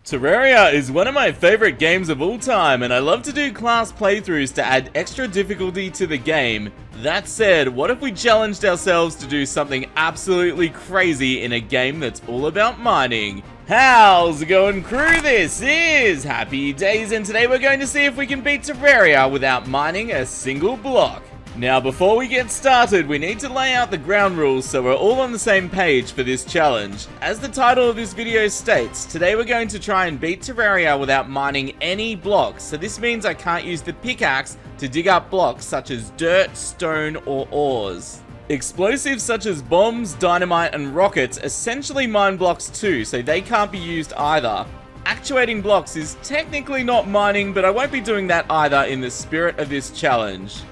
Terraria is one of my favorite games of all time, and I love to do class playthroughs to add extra difficulty to the game. That said, what if we challenged ourselves to do something absolutely crazy in a game that's all about mining? How's it going, crew? This is Happy Days, and today we're going to see if we can beat Terraria without mining a single block. Now, before we get started, we need to lay out the ground rules so we're all on the same page for this challenge. As the title of this video states, today we're going to try and beat Terraria without mining any blocks, so this means I can't use the pickaxe to dig up blocks such as dirt, stone, or ores. Explosives such as bombs, dynamite, and rockets essentially mine blocks too, so they can't be used either. Actuating blocks is technically not mining, but I won't be doing that either in the spirit of this challenge.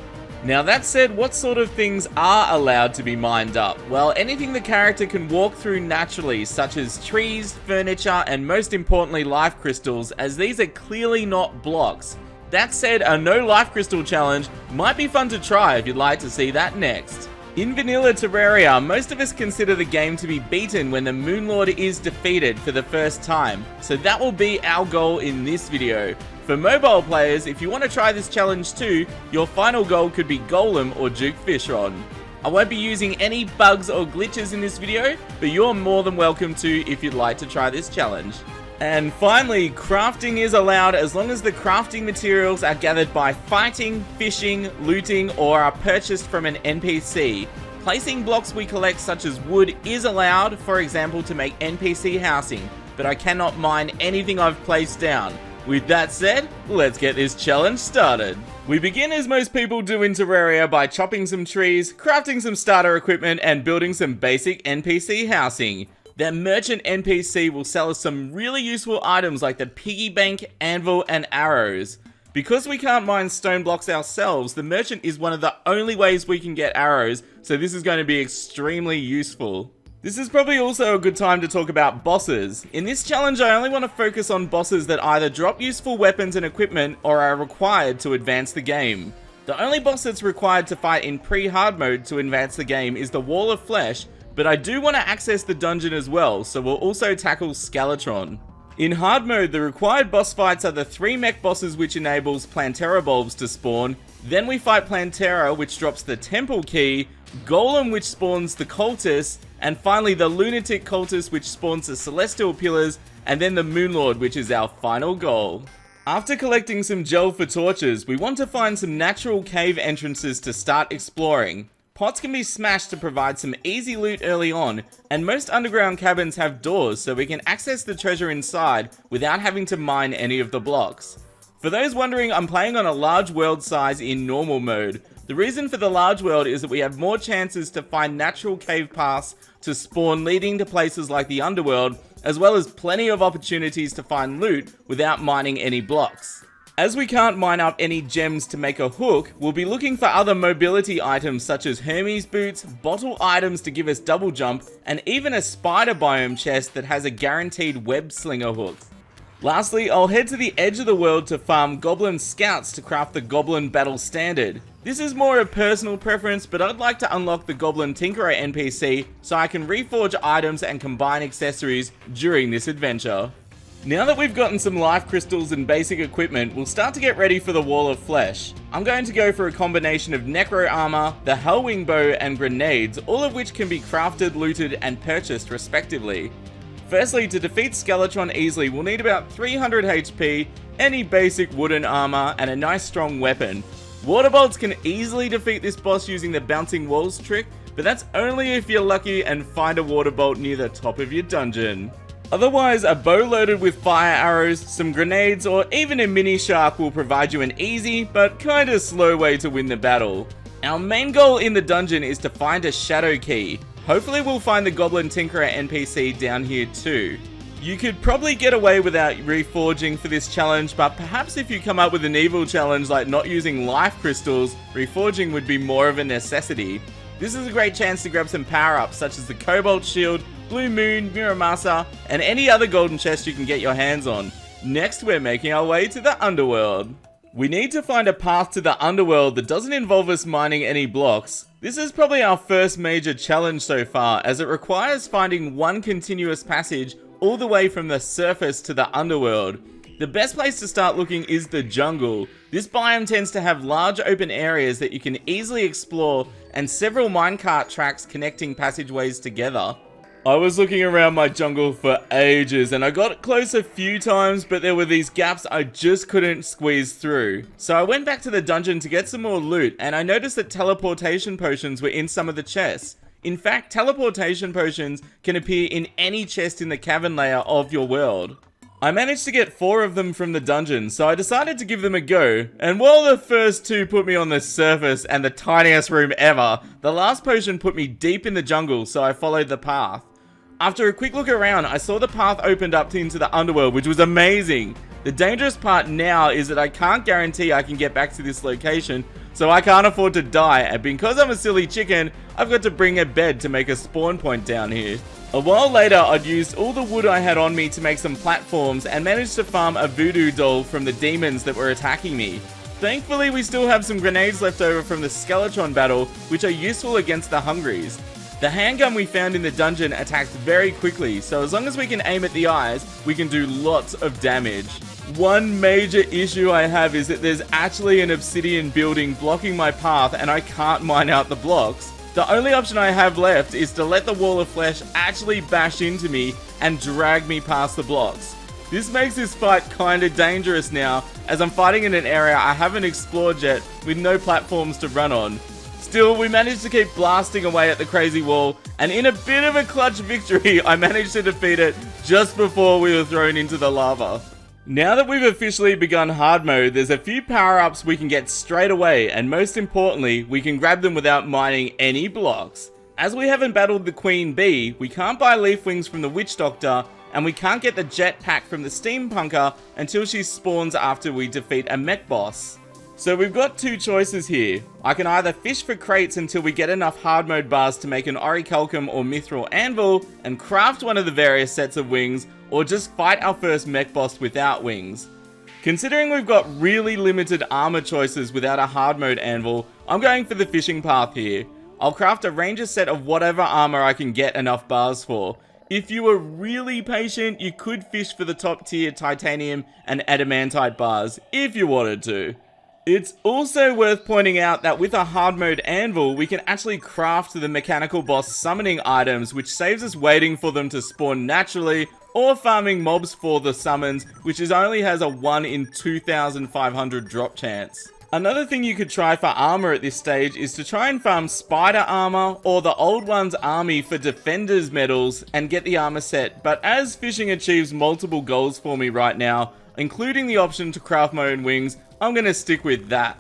Now that said, what sort of things are allowed to be mined up? Well, anything the character can walk through naturally, such as trees, furniture, and most importantly life crystals, as these are clearly not blocks. That said, a no life crystal challenge might be fun to try if you'd like to see that next. In vanilla Terraria, most of us consider the game to be beaten when the Moon Lord is defeated for the first time, so that will be our goal in this video. For mobile players, if you want to try this challenge too, your final goal could be Golem or Duke Fishron. I won't be using any bugs or glitches in this video, but you're more than welcome to if you'd like to try this challenge. And finally, crafting is allowed as long as the crafting materials are gathered by fighting, fishing, looting, or are purchased from an NPC. Placing blocks we collect such as wood is allowed, for example to make NPC housing, but I cannot mine anything I've placed down. With that said, let's get this challenge started. We begin as most people do in Terraria by chopping some trees, crafting some starter equipment, and building some basic NPC housing. The merchant NPC will sell us some really useful items like the Piggy bank, Anvil, and arrows. Because we can't mine stone blocks ourselves, the merchant is one of the only ways we can get arrows, so this is going to be extremely useful. This is probably also a good time to talk about bosses. In this challenge, I only want to focus on bosses that either drop useful weapons and equipment or are required to advance the game. The only boss that's required to fight in pre-hard mode to advance the game is the Wall of Flesh, but I do want to access the dungeon as well, so we'll also tackle Skeletron. In hard mode, the required boss fights are the 3 mech bosses, which enables PLANTERA bulbs to spawn, then we fight PLANTERA, which drops the temple key, GOLEM, which spawns the cultists, and finally the lunatic cultist, which spawns the celestial pillars, and then the Moon Lord, which is our final goal. After collecting some gel for torches, we want to find some natural cave entrances to start exploring. Pots can be smashed to provide some easy loot early on, and most underground cabins have doors so we can access the treasure inside without having to mine any of the blocks. For those wondering, I'm playing on a large world size in normal mode. The reason for the large world is that we have more chances to find natural cave paths to spawn leading to places like the Underworld, as well as plenty of opportunities to find loot without mining any blocks. As we can't mine up any gems to make a hook, we'll be looking for other mobility items such as Hermes boots, bottle items to give us double jump, and even a spider biome chest that has a guaranteed web slinger hook. Lastly, I'll head to the edge of the world to farm Goblin Scouts to craft the Goblin Battle Standard. This is more a personal preference, but I'd like to unlock the Goblin Tinkerer NPC so I can reforge items and combine accessories during this adventure. Now that we've gotten some life crystals and basic equipment, we'll start to get ready for the Wall of Flesh. I'm going to go for a combination of necro armor, the Hellwing bow, and grenades, all of which can be crafted, looted, and purchased respectively. Firstly, to defeat Skeletron easily, we'll need about 300 HP, any basic wooden armor, and a nice strong weapon. Water bolts can easily defeat this boss using the bouncing walls trick, but that's only if you're lucky and find a water bolt near the top of your dungeon. Otherwise, a bow loaded with fire arrows, some grenades, or even a mini shark will provide you an easy, but kinda slow way to win the battle. Our main goal in the dungeon is to find a shadow key. Hopefully we'll find the Goblin Tinkerer NPC down here too. You could probably get away without reforging for this challenge, but perhaps if you come up with an evil challenge like not using life crystals, reforging would be more of a necessity. This is a great chance to grab some power-ups such as the Cobalt Shield, Blue Moon, Miramasa, and any other golden chest you can get your hands on. Next, we're making our way to the Underworld. We need to find a path to the Underworld that doesn't involve us mining any blocks. This is probably our first major challenge so far, as it requires finding one continuous passage all the way from the surface to the underworld. The best place to start looking is the jungle. This biome tends to have large open areas that you can easily explore and several minecart tracks connecting passageways together. I was looking around my jungle for ages and I got close a few times, but there were these gaps I just couldn't squeeze through. So I went back to the dungeon to get some more loot and I noticed that teleportation potions were in some of the chests. In fact, teleportation potions can appear in any chest in the cavern layer of your world. I managed to get 4 of them from the dungeon, so I decided to give them a go, and while the first 2 put me on the surface and the tiniest room ever, the last potion put me deep in the jungle, so I followed the path. After a quick look around, I saw the path opened up into the underworld, which was amazing. The dangerous part now is that I can't guarantee I can get back to this location, so I can't afford to die, and because I'm a silly chicken, I've got to bring a bed to make a spawn point down here. A while later, I'd used all the wood I had on me to make some platforms and managed to farm a voodoo doll from the demons that were attacking me. Thankfully, we still have some grenades left over from the Skeleton battle, which are useful against the Hungries. The handgun we found in the dungeon attacks very quickly, so as long as we can aim at the eyes, we can do lots of damage. One major issue I have is that there's actually an obsidian building blocking my path and I can't mine out the blocks. The only option I have left is to let the wall of flesh actually bash into me and drag me past the blocks. This makes this fight kinda dangerous now, as I'm fighting in an area I haven't explored yet with no platforms to run on. Still, we managed to keep blasting away at the crazy wall, and in a bit of a clutch victory, I managed to defeat it just before we were thrown into the lava. Now that we've officially begun hard mode, there's a few power-ups we can get straight away, and most importantly, we can grab them without mining any blocks. As we haven't battled the Queen Bee, we can't buy leaf wings from the Witch Doctor, and we can't get the jetpack from the Steampunker until she spawns after we defeat a mech boss. So we've got 2 choices here. I can either fish for crates until we get enough hard mode bars to make an orichalcum or mithril anvil and craft one of the various sets of wings, or just fight our first mech boss without wings. Considering we've got really limited armor choices without a hard mode anvil, I'm going for the fishing path here. I'll craft a ranger set of whatever armor I can get enough bars for. If you were really patient, you could fish for the top tier titanium and adamantite bars, if you wanted to. It's also worth pointing out that with a hard mode anvil, we can actually craft the mechanical boss summoning items, which saves us waiting for them to spawn naturally, or farming mobs for the summons, which only has a 1 in 2,500 drop chance. Another thing you could try for armor at this stage is to try and farm spider armor or the old one's army for defenders medals and get the armor set, but as fishing achieves multiple goals for me right now, including the option to craft my own wings, I'm gonna stick with that.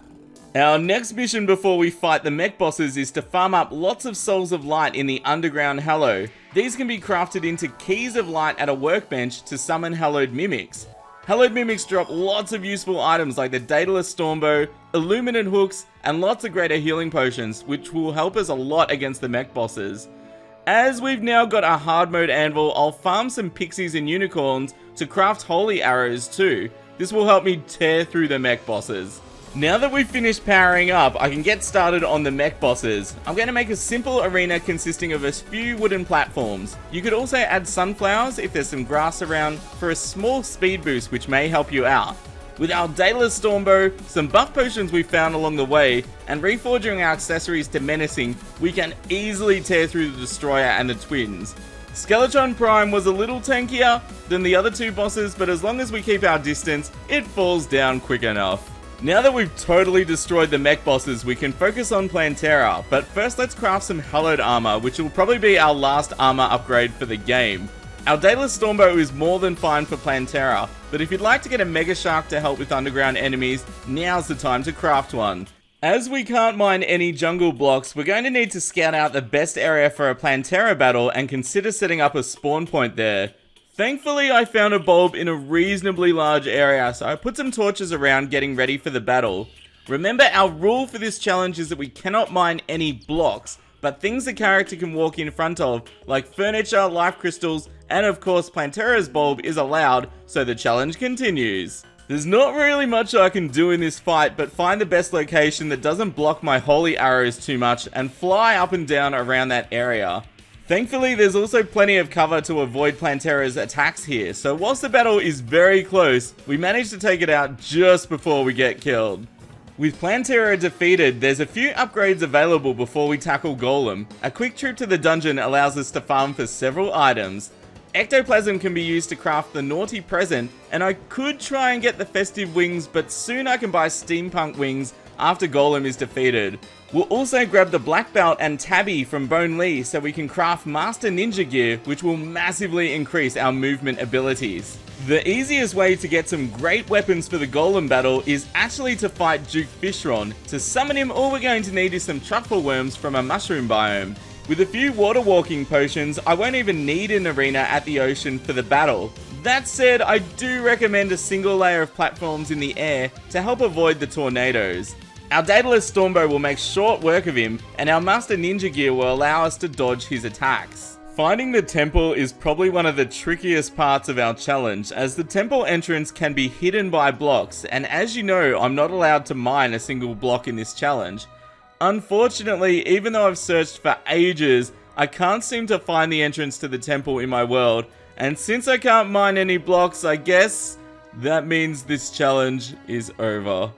Our next mission before we fight the mech bosses is to farm up lots of souls of light in the underground Hallow. These can be crafted into keys of light at a workbench to summon hallowed mimics. Hallowed mimics drop lots of useful items like the Daedalus Stormbow, illuminant hooks, and lots of greater healing potions, which will help us a lot against the mech bosses. As we've now got a hard mode anvil, I'll farm some pixies and unicorns to craft holy arrows too. This will help me tear through the mech bosses. Now that we've finished powering up, I can get started on the mech bosses. I'm going to make a simple arena consisting of a few wooden platforms. You could also add sunflowers if there's some grass around for a small speed boost, which may help you out. With our Daedalus Stormbow, some buff potions we found along the way, and reforging our accessories to menacing, we can easily tear through the Destroyer and the Twins. Skeleton Prime was a little tankier than the other 2 bosses, but as long as we keep our distance, it falls down quick enough. Now that we've totally destroyed the mech bosses, we can focus on Plantera, but first let's craft some hallowed armor, which will probably be our last armor upgrade for the game. Our Daedalus Stormbow is more than fine for Plantera, but if you'd like to get a Mega Shark to help with underground enemies, now's the time to craft one. As we can't mine any jungle blocks, we're going to need to scout out the best area for a Plantera battle and consider setting up a spawn point there. Thankfully, I found a bulb in a reasonably large area, so I put some torches around getting ready for the battle. Remember, our rule for this challenge is that we cannot mine any blocks, but things the character can walk in front of, like furniture, life crystals, and of course Plantera's bulb is allowed, so the challenge continues. There's not really much I can do in this fight, but find the best location that doesn't block my holy arrows too much and fly up and down around that area. Thankfully, there's also plenty of cover to avoid Plantera's attacks here, so whilst the battle is very close, we managed to take it out just before we get killed. With Plantera defeated, there's a few upgrades available before we tackle Golem. A quick trip to the dungeon allows us to farm for several items. Ectoplasm can be used to craft the Naughty Present, and I could try and get the Festive Wings, but soon I can buy Steampunk Wings after Golem is defeated. We'll also grab the Black Belt and Tabby from Bone Lee so we can craft Master Ninja Gear, which will massively increase our movement abilities. The easiest way to get some great weapons for the Golem battle is actually to fight Duke Fishron. To summon him, all we're going to need is some truffle worms from a mushroom biome. With a few water walking potions, I won't even need an arena at the ocean for the battle. That said, I do recommend a single layer of platforms in the air to help avoid the tornadoes. Our Daedalus Stormbow will make short work of him, and our Master Ninja Gear will allow us to dodge his attacks. Finding the temple is probably one of the trickiest parts of our challenge, as the temple entrance can be hidden by blocks, and as you know, I'm not allowed to mine a single block in this challenge. Unfortunately, even though I've searched for ages, I can't seem to find the entrance to the temple in my world, and since I can't mine any blocks, I guess that means this challenge is over.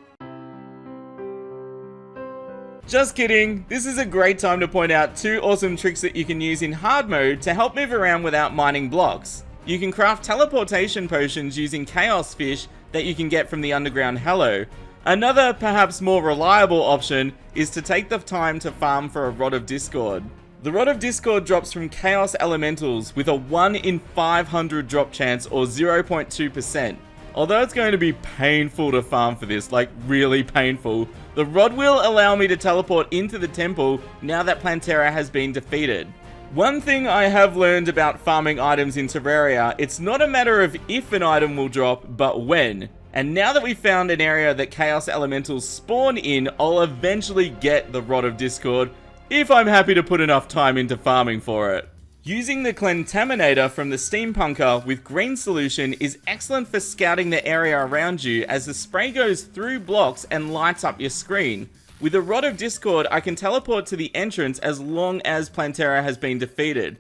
Just kidding, this is a great time to point out two awesome tricks that you can use in hard mode to help move around without mining blocks. You can craft teleportation potions using chaos fish that you can get from the underground Hello. Another, perhaps more reliable option is to take the time to farm for a Rod of Discord. The Rod of Discord drops from Chaos Elementals with a 1 in 500 drop chance or 0.2%. Although it's going to be painful to farm for this, like really painful, the Rod will allow me to teleport into the temple now that Plantera has been defeated. One thing I have learned about farming items in Terraria, it's not a matter of if an item will drop, but when. And now that we've found an area that Chaos Elementals spawn in, I'll eventually get the Rod of Discord, if I'm happy to put enough time into farming for it. Using the Clentaminator from the Steampunker with green solution is excellent for scouting the area around you as the spray goes through blocks and lights up your screen. With a Rod of Discord, I can teleport to the entrance as long as Plantera has been defeated.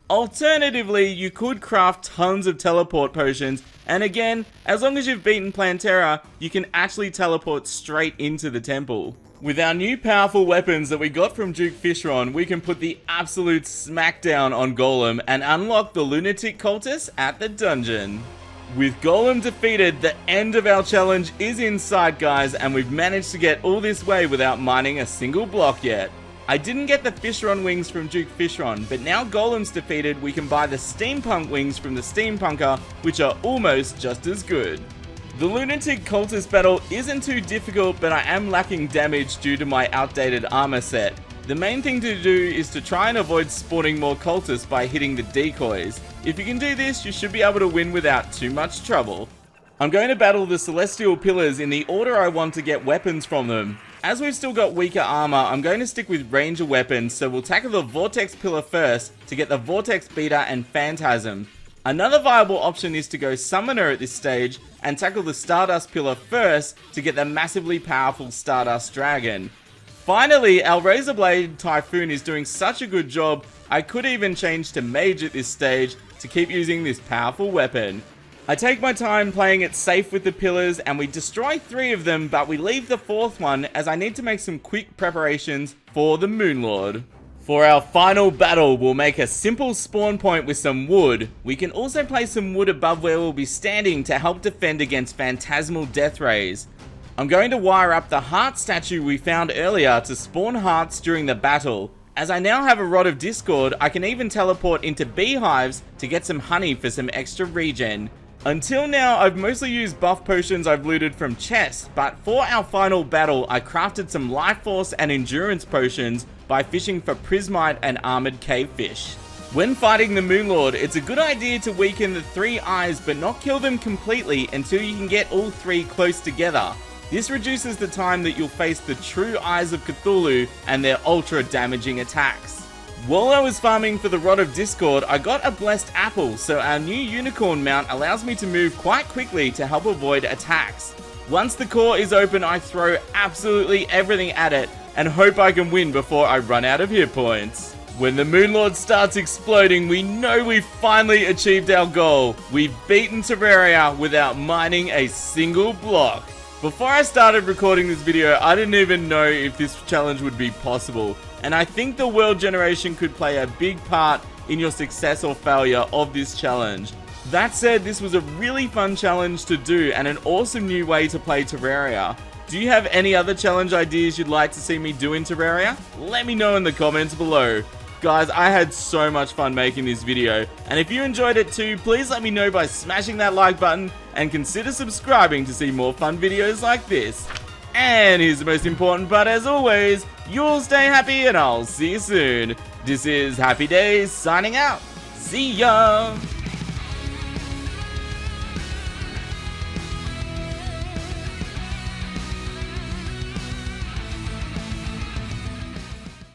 Alternatively, you could craft tons of teleport potions, and again, as long as you've beaten Plantera, you can actually teleport straight into the temple. With our new powerful weapons that we got from Duke Fishron, we can put the absolute smackdown on Golem and unlock the Lunatic Cultist at the dungeon. With Golem defeated, the end of our challenge is in sight, guys, and we've managed to get all this way without mining a single block yet. I didn't get the Fishron wings from Duke Fishron, but now Golem's defeated, we can buy the Steampunk wings from the Steampunker, which are almost just as good. The Lunatic Cultist battle isn't too difficult, but I am lacking damage due to my outdated armor set. The main thing to do is to try and avoid spawning more cultists by hitting the decoys. If you can do this, you should be able to win without too much trouble. I'm going to battle the Celestial Pillars in the order I want to get weapons from them. As we've still got weaker armor, I'm going to stick with ranger weapons, so we'll tackle the Vortex Pillar first to get the Vortex Beater and Phantasm. Another viable option is to go Summoner at this stage and tackle the Stardust Pillar first to get the massively powerful Stardust Dragon. Finally, our Razorblade Typhoon is doing such a good job, I could even change to Mage at this stage to keep using this powerful weapon. I take my time playing it safe with the pillars and we destroy 3 of them, but we leave the 4th one as I need to make some quick preparations for the Moonlord. For our final battle, we'll make a simple spawn point with some wood. We can also place some wood above where we'll be standing to help defend against phantasmal death rays. I'm going to wire up the heart statue we found earlier to spawn hearts during the battle. As I now have a Rod of Discord, I can even teleport into beehives to get some honey for some extra regen. Until now, I've mostly used buff potions I've looted from chests, but for our final battle, I crafted some life force and endurance potions by fishing for prismite and armored cavefish. When fighting the Moonlord, it's a good idea to weaken the 3 eyes but not kill them completely until you can get all 3 close together. This reduces the time that you'll face the true Eyes of Cthulhu and their ultra damaging attacks. While I was farming for the Rod of Discord, I got a blessed apple, so our new unicorn mount allows me to move quite quickly to help avoid attacks. Once the core is open, I throw absolutely everything at it and hope I can win before I run out of hit points. When the Moon Lord starts exploding, we know we've finally achieved our goal. We've beaten Terraria without mining a single block. Before I started recording this video, I didn't even know if this challenge would be possible. And I think the world generation could play a big part in your success or failure of this challenge. That said, this was a really fun challenge to do and an awesome new way to play Terraria. Do you have any other challenge ideas you'd like to see me do in Terraria? Let me know in the comments below. Guys, I had so much fun making this video, and if you enjoyed it too, please let me know by smashing that like button and consider subscribing to see more fun videos like this. And here's the most important part as always, you'll stay happy and I'll see you soon. This is Happy Days signing out. See ya!